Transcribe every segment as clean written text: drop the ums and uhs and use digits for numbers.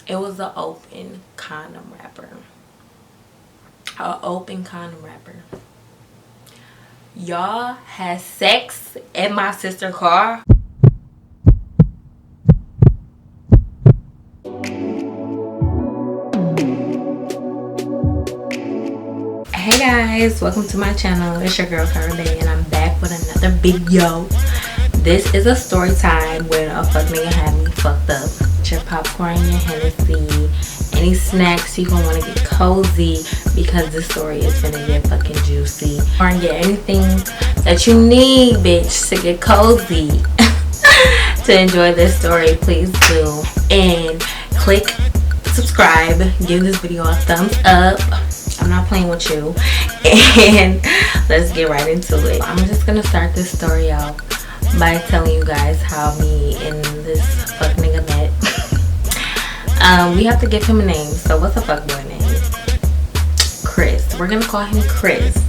It was an open condom wrapper. An open condom wrapper. Y'all had sex in my sister's car. Hey guys, welcome to my channel. It's your girl Kirahbae and I'm back with another video. This is a story time when a fuck nigga had me fucked up. Get your popcorn, your Hennessy, any snacks. You gonna want to get cozy because this story is gonna get fucking juicy. Or get anything that you need, bitch, to get cozy. To enjoy this story, please do. And click subscribe. Give this video a thumbs up. I'm not playing with you. And let's get right into it. I'm just gonna start this story out by telling you guys how me and this fuck nigga met. We have to give him a name. So what's the fuck boy name? Chris. We're gonna call him Chris.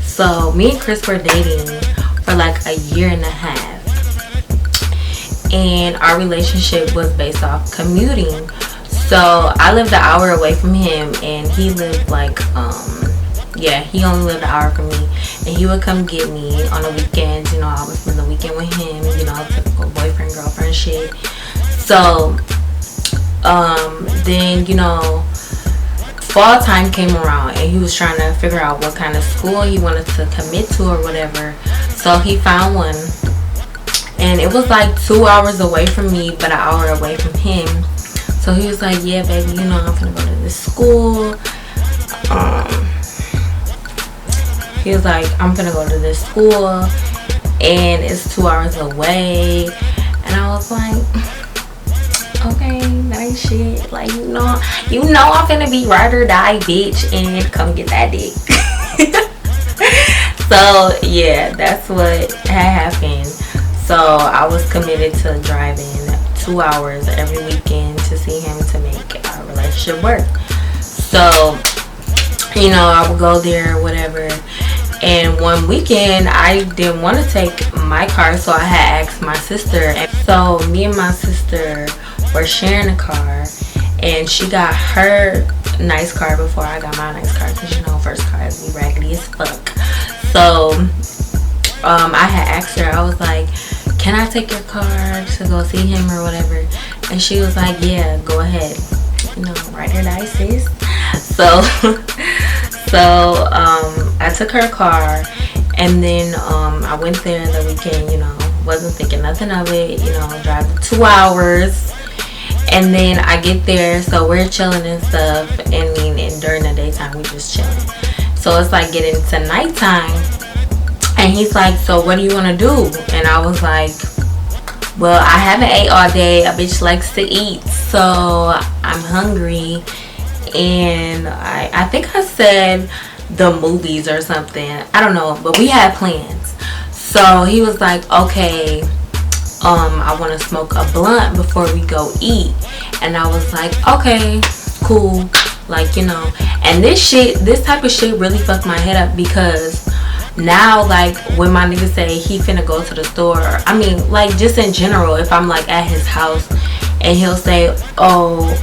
So me and Chris were dating for like a year and a half, and our relationship was based off commuting. So I lived an hour away from him and he lived like yeah, he only lived an hour from me, and he would come get me on the weekends. You know, I would spend the weekend with him, you know, typical boyfriend girlfriend shit. So then, you know, fall time came around and he was trying to figure out what kind of school he wanted to commit to or whatever. So he found one, and it was like 2 hours away from me but an hour away from him. So he was like, yeah baby, you know, I'm gonna go to this school. He was like, I'm gonna go to this school and it's 2 hours away. And I was like, okay, that ain't shit. Like, you know I'm gonna be ride or die, bitch, and come get that dick. So yeah, that's what had happened. So I was committed to driving 2 hours every weekend to see him to make our relationship work. So, you know, I would go there, whatever. And one weekend I didn't want to take my car, so I had asked my sister. And so me and my sister were sharing a car, and she got her nice car before I got my nice car, because you know, first cars be raggedy as fuck. So I had asked her, I was like, can I take your car to go see him or whatever? And she was like, yeah, go ahead, you know, ride or die, sis. So I took her car, and then I went there the weekend, you know, wasn't thinking nothing of it, you know, drive 2 hours. And then I get there, so we're chilling and stuff, and during the daytime we just chilling. So it's like getting to nighttime, and he's like, so what do you want to do? And I was like, well, I haven't ate all day. A bitch likes to eat, so I'm hungry. And I think I said the movies or something, I don't know, but we had plans. So he was like, okay, I want to smoke a blunt before we go eat. And I was like, okay, cool, like, you know. And this type of shit really fucked my head up, because now, like, when my nigga say he finna go to the store, I mean, like, just in general, if I'm like at his house and he'll say, oh,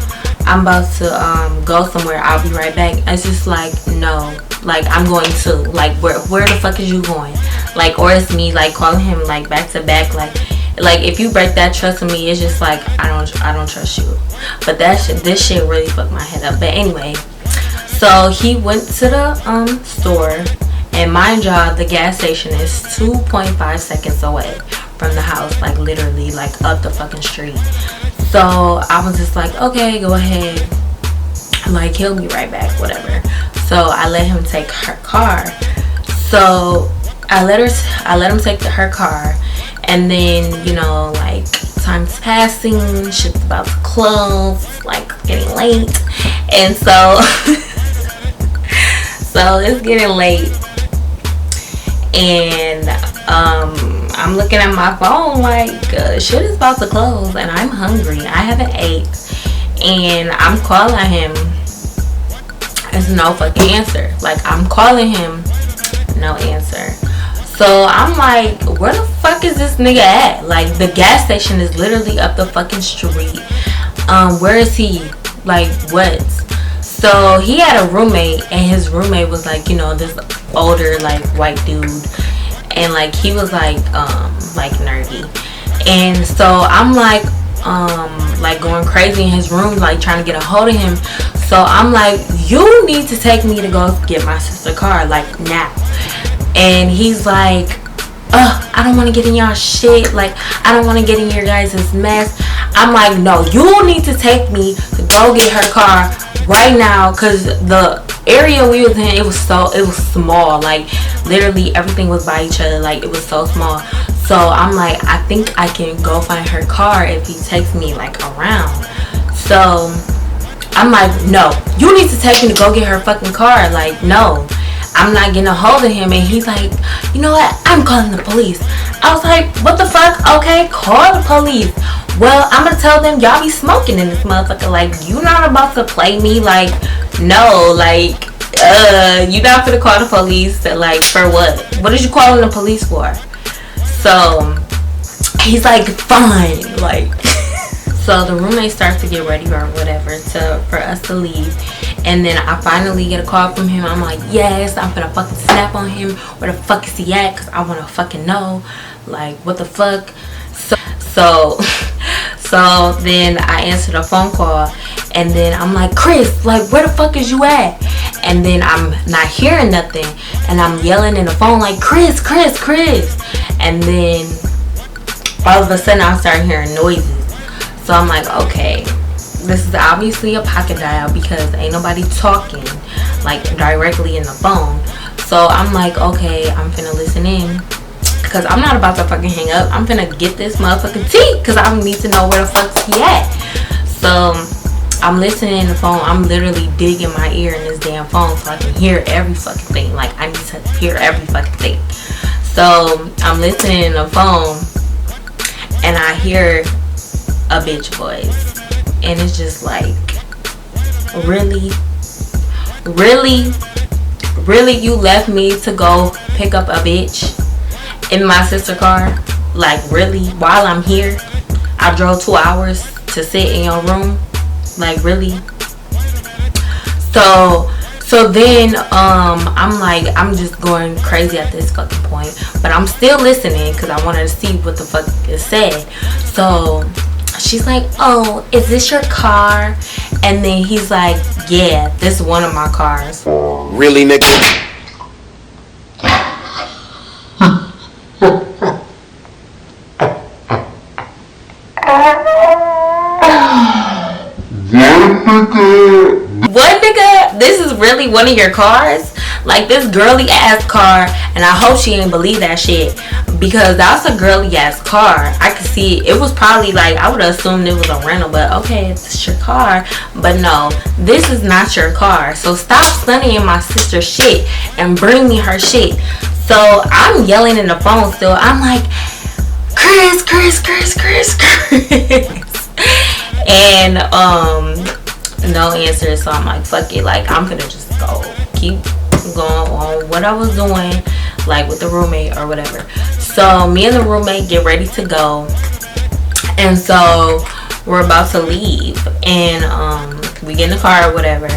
I'm about to go somewhere, I'll be right back, it's just like, no, like, I'm going to, like, where the fuck is you going? Like, or it's me, like, calling him, like, back to back, like if you break that trust with me, it's just like, I don't trust you. But this shit really fucked my head up. But anyway, so he went to the store, and mind y'all, the gas station is 2.5 seconds away from the house, like, literally, like, up the fucking street. So I was just like, okay, go ahead, like, he'll be right back, whatever. So I let him take her car. So I let him take her car, and then, you know, like, time's passing, shit's about to close, like, getting late. And so so it's getting late, and I'm looking at my phone like, shit is about to close, and I'm hungry. I haven't ate, and I'm calling him. There's no fucking answer. Like, I'm calling him, no answer. So I'm like, where the fuck is this nigga at? Like, the gas station is literally up the fucking street. Where is he? Like, what? So he had a roommate, and his roommate was like, you know, this older like white dude, and like he was like nerdy. And so I'm like going crazy in his room, like trying to get a hold of him. So I'm like, you need to take me to go get my sister's car, like now. And he's like, I don't want to get in y'all shit. Like, I don't want to get in your guys' mess. I'm like, no, you need to take me to go get her car right now, because the area we was in, it was small. Like, literally everything was by each other. Like, it was so small. So I'm like, I think I can go find her car if he takes me like around. So I'm like, no, you need to take me to go get her fucking car. Like, no, I'm not getting a hold of him. And he's like, you know what, I'm calling the police. I was like, what the fuck? Okay, call the police. Well, I'm gonna tell them y'all be smoking in this motherfucker. Like, you not about to play me. Like, no, like, you not gonna call the police. Like, for what? What is you calling the police for? So he's like, fine. Like, so the roommate starts to get ready or whatever for us to leave. And then I finally get a call from him. I'm like, yes, I'm gonna fucking snap on him. Where the fuck is he at? Because I want to fucking know. Like, what the fuck? So then I answer the phone call. And then I'm like, Chris, like, where the fuck is you at? And then I'm not hearing nothing. And I'm yelling in the phone like, Chris. And then all of a sudden I start hearing noises. So I'm like, okay, this is obviously a pocket dial, because ain't nobody talking like directly in the phone. So I'm like, okay, I'm finna listen in, because I'm not about to fucking hang up. I'm finna get this motherfucking tea, because I need to know where the fuck's he at. So I'm listening in the phone. I'm literally digging my ear in this damn phone so I can hear every fucking thing. Like, I need to hear every fucking thing. So I'm listening in the phone, and I hear a bitch voice, and it's just like, really, you left me to go pick up a bitch in my sister's car? Like, really? While I'm here, I drove 2 hours to sit in your room? Like, really? So then I'm like, I'm just going crazy at this fucking point, but I'm still listening because I wanted to see what the fuck is said. So she's like, oh, is this your car? And then he's like, yeah, this is one of my cars. Really, nigga? What, nigga? This is really one of your cars? Like, this girly ass car, and I hope she ain't believe that shit, because that's a girly ass car. I could see it was probably like, I would have assumed it was a rental, but okay, it's your car. But no, this is not your car. So stop studying my sister's shit and bring me her shit. So I'm yelling in the phone still. I'm like, Chris. And no answer. So I'm like, fuck it. Like, I'm gonna just keep going on what I was doing, like with the roommate or whatever. So me and the roommate get ready to go, and so we're about to leave, and we get in the car or whatever,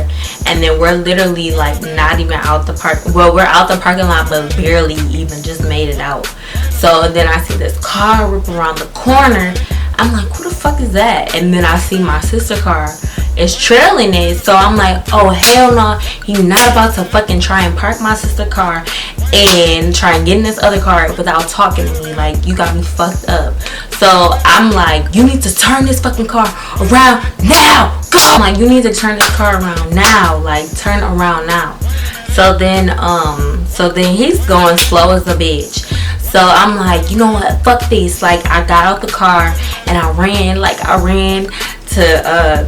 and then we're literally like not even out the park. Well, we're out the parking lot, but barely even just made it out. So then I see this car whip around the corner. I'm like, who the fuck is that? And then I see my sister's car is trailing it. So I'm like, oh hell no, he's not about to fucking try and park my sister's car and try and get in this other car without talking to me. Like, you got me fucked up. So I'm like, you need to turn this fucking car around now. Go. I'm like, you need to turn this car around now. Like, turn around now. So then he's going slow as a bitch. So I'm like, you know what? Fuck this. Like, I got out the car and I ran to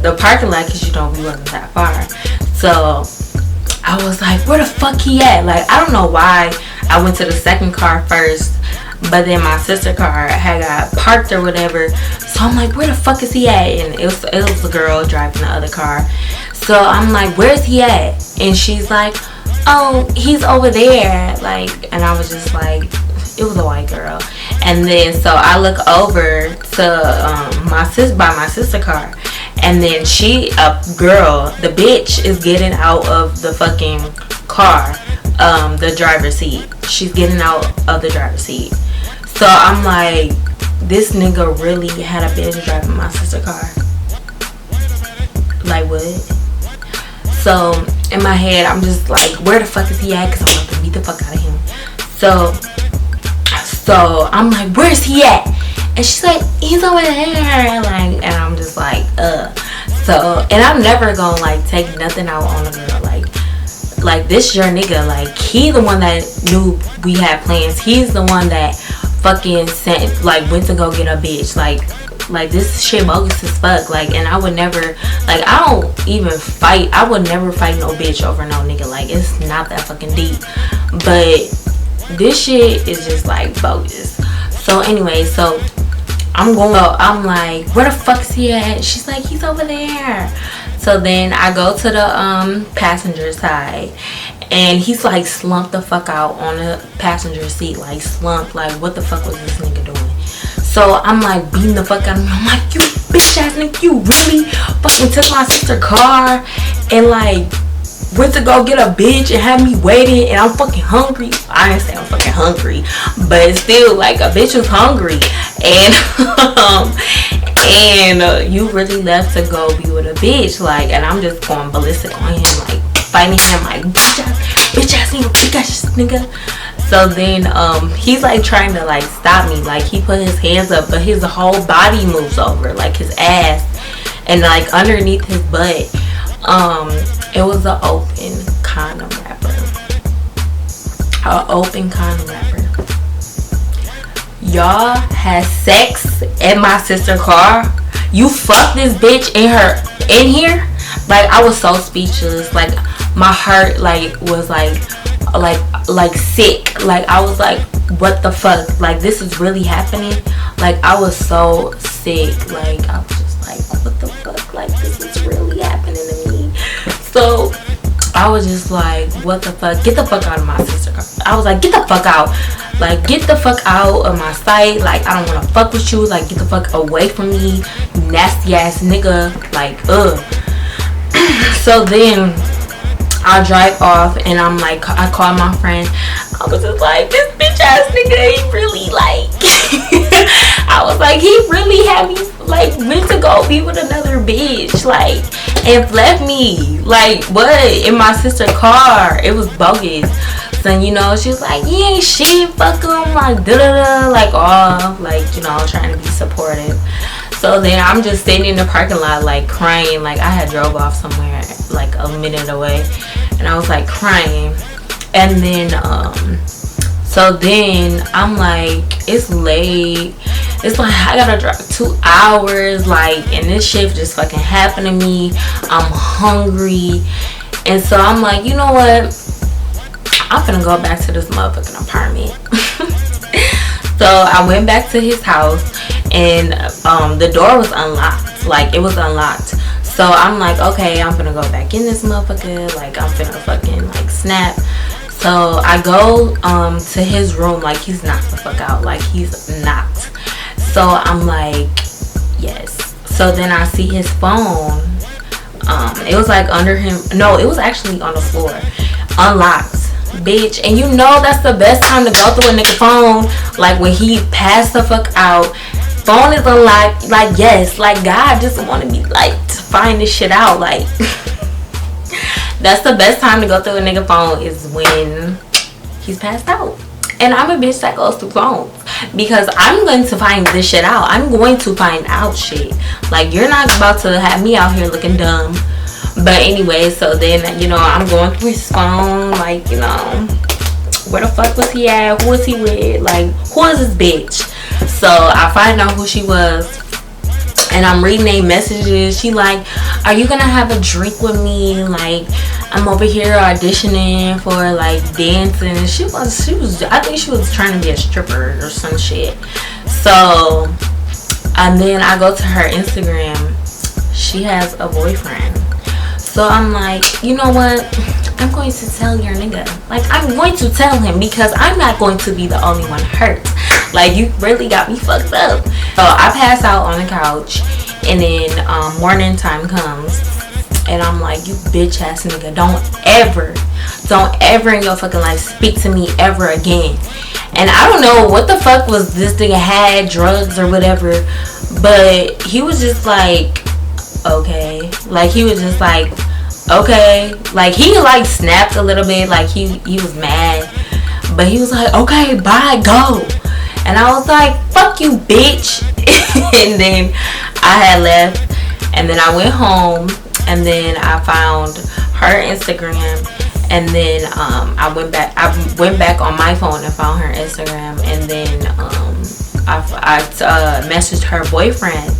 the parking lot, because you know we wasn't that far. So I was like, where the fuck he at? Like, I don't know why I went to the second car first, but then my sister's car had got parked or whatever. So I'm like, where the fuck is he at? And it was the girl driving the other car. So I'm like, where's he at? And she's like, oh, he's over there. Like, and I was just like, it was a white girl. And then so I look over to my sister's car, And then the bitch is getting out of the fucking car, the driver's seat. She's getting out of the driver's seat. So I'm like, this nigga really had a bitch driving my sister's car. Like, what? So in my head, I'm just like, where the fuck is he at? Because I'm about to beat the fuck out of him. So I'm like, where's he at? And she's like, he's over there. Like, and I'm just like, So, and I'm never gonna like take nothing out on a girl. Like this your nigga. Like, he the one that knew we had plans. He's the one that fucking went to go get a bitch. Like this shit bogus as fuck. Like, and I would never, like, I don't even fight. I would never fight no bitch over no nigga. Like, it's not that fucking deep. But this shit is just like bogus. So anyway, so I'm like, where the fuck is he at? She's like, he's over there. So then I go to the passenger side, and he's like slumped the fuck out on the passenger seat, like slumped. Like, what the fuck was this nigga doing? So I'm like beating the fuck out of him. I'm like, you bitch ass nigga, you really fucking took my sister's car and like went to go get a bitch and had me waiting, and I'm fucking hungry. I didn't say I'm fucking hungry, but still, like, a bitch was hungry, and you really left to go be with a bitch, like, and I'm just going ballistic on him, like fighting him, like, bitch ass nigga, bitch ass nigga. So then he's like trying to like stop me, like he put his hands up, but his whole body moves over, like his ass and like underneath his butt. It was an open condom wrapper. Y'all had sex in my sister's car. You fucked this bitch in here. Like, I was so speechless. Like, my heart like was like sick. Like, I was like, what the fuck? Like, this is really happening. Like, I was so sick. Like, I was just like, what the fuck? Like, this is really happening to me. So I was just like, what the fuck? Get the fuck out of my sister. I was like, get the fuck out. Like, get the fuck out of my sight. Like, I don't want to fuck with you. Like, get the fuck away from me, you nasty ass nigga. Like, ugh. So then I drive off, and I'm like, I call my friend. I was just like, this bitch ass nigga, he really like I was like, he really had me like went to go be with another bitch, like, and left me, like, what, in my sister's car. It was bogus. So, you know, she was like, he ain't shit, fuck him, like, da-da-da, like, all, like, you know, trying to be supportive. So then I'm just sitting in the parking lot, like, crying. Like, I had drove off somewhere, like, a minute away, and I was, like, crying. And then, so then I'm like, it's late. It's like, I gotta drive 2 hours, like, and this shit just fucking happened to me. I'm hungry. And so I'm like, you know what? I'm finna go back to this motherfucking apartment. So I went back to his house, and the door was unlocked. Like, it was unlocked. So I'm like, okay, I'm finna go back in this motherfucker. Like, I'm finna fucking like snap. So I go to his room, like, he's knocked the fuck out. Like, he's knocked. So I'm like, yes. So then I see his phone. It was like under him. No, it was actually on the floor, unlocked, bitch. And you know that's the best time to go through a nigga phone. Like, when he passed the fuck out, phone is unlocked. Like, yes, like, God just wanted me like to find this shit out. Like, that's the best time to go through a nigga phone, is when he's passed out. And I'm a bitch that goes through phones, because I'm going to find this shit out. I'm going to find out shit. Like, you're not about to have me out here looking dumb. But anyway, so then, you know, I'm going through his phone, like, you know, where the fuck was he at? Who was he with? Like, who is this bitch? So I find out who she was, and I'm reading their messages. She like, are you gonna have a drink with me? Like, I'm over here auditioning for like dancing. She was I think she was trying to be a stripper or some shit. So, and then I go to her Instagram. She has a boyfriend. So I'm like, you know what? I'm going to tell your nigga. Like, I'm going to tell him, because I'm not going to be the only one hurt. Like, you really got me fucked up. So I pass out on the couch, And then morning time comes, and I'm like, you bitch ass nigga, don't ever in your fucking life speak to me ever again. And I don't know what the fuck was this nigga had, drugs or whatever, but he was just like, okay. Like, he was just like, okay. Like, he like snapped a little bit, like he was mad, but he was like, okay, bye, go. And I was like, fuck you, bitch. And then I had left, and then I went home, and then I found her Instagram, and then I went back on my phone and found her Instagram, and then I messaged her boyfriend,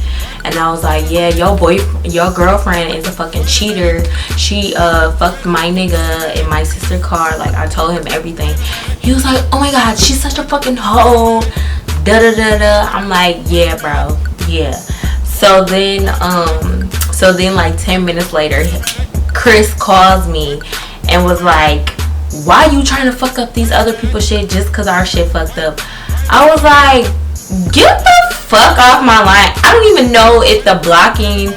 and I was like, yeah, your girlfriend is a fucking cheater. She fucked my nigga in my sister's car. Like, I told him everything. He was like, oh my god, she's such a fucking hoe. Da da da da. I'm like, yeah, bro, yeah. So then like 10 minutes later, Chris calls me and was like, why you trying to fuck up these other people's shit just cause our shit fucked up? I was like, get the fuck off my line. I don't even know if the blocking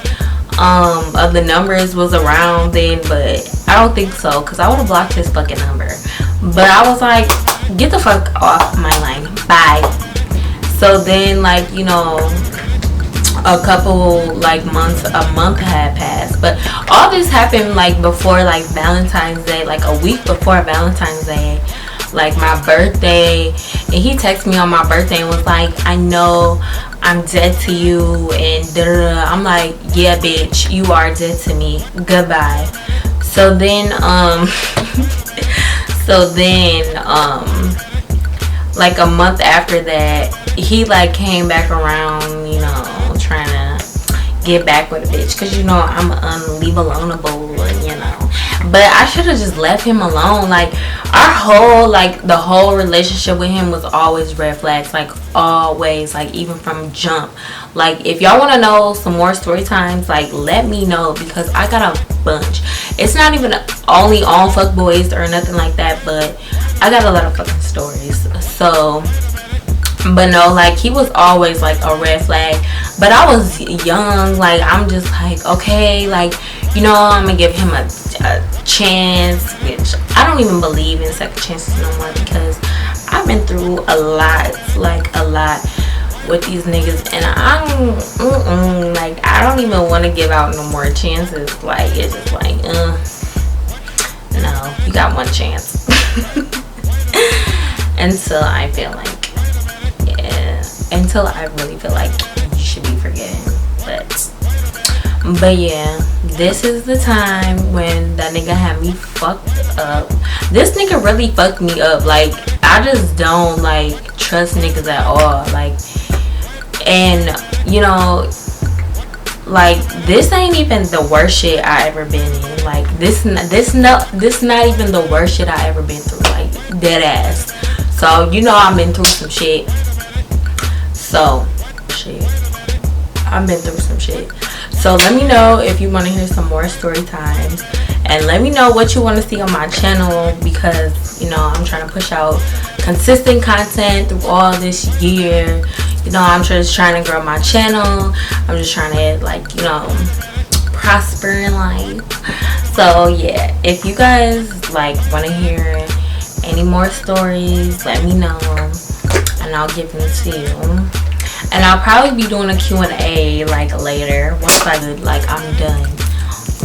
of the numbers was around then, but I don't think so, cause I would have blocked his fucking number. But I was like, get the fuck off my line, bye. So then, like, you know, a month had passed, but all this happened like before, like Valentine's Day, like a week before Valentine's Day, like my birthday. And he texted me on my birthday and was like, I know I'm dead to you, and da da da. I'm like, yeah, bitch, you are dead to me, goodbye. So then like a month after that, he like came back around, you know, trying to get back with a bitch, because you know I'm unleave aloneable, you know. But I should have just left him alone. Like, the whole relationship with him was always red flags, like always, like even from jump. Like, if y'all want to know some more story times, like let me know, because I got a bunch. It's not even only on fuck boys or nothing like that, but I got a lot of fucking stories. So, but no, like, he was always like a red flag. But I was young, like, I'm just like, okay, like, you know, I'm gonna give him a chance, which I don't even believe in second chances no more, because I've been through a lot with these niggas, and like, I don't even want to give out no more chances. Like, it's just like, no, you got one chance. Until I feel like, until I really feel like you should be forgetting. But yeah, this is the time when that nigga had me fucked up. This nigga really fucked me up. Like, I just don't like trust niggas at all. Like, and you know, like, this ain't even the worst shit I ever been in. Like, this not even the worst shit I ever been through. Like, dead ass. So you know I've been through some shit. So shit, I've been through some shit. So let me know if you want to hear some more story times, and let me know what you want to see on my channel, because you know I'm trying to push out consistent content through all this year. You know, I'm just trying to grow my channel. I'm just trying to, like, you know, prosper in life. So yeah, if you guys like want to hear any more stories, let me know and I'll give them to you. And I'll probably be doing a Q&A like later, once I'm done.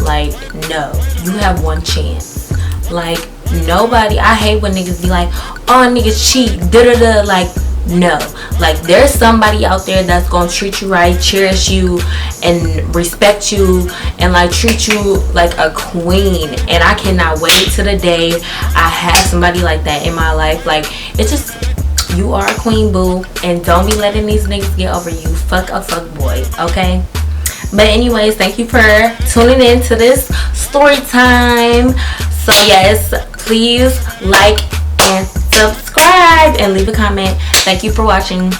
Like, no, you have one chance. Like, nobody, I hate when niggas be like, oh, niggas cheat, da-da-da. Like, no. Like, there's somebody out there that's gonna treat you right, cherish you, and respect you, and like treat you like a queen. And I cannot wait till the day I have somebody like that in my life. Like, it's just, you are a queen, boo, and don't be letting these niggas get over you. Fuck a fuck boy, okay? But anyways, thank you for tuning in to this story time. So yes, please like and subscribe and leave a comment. Thank you for watching.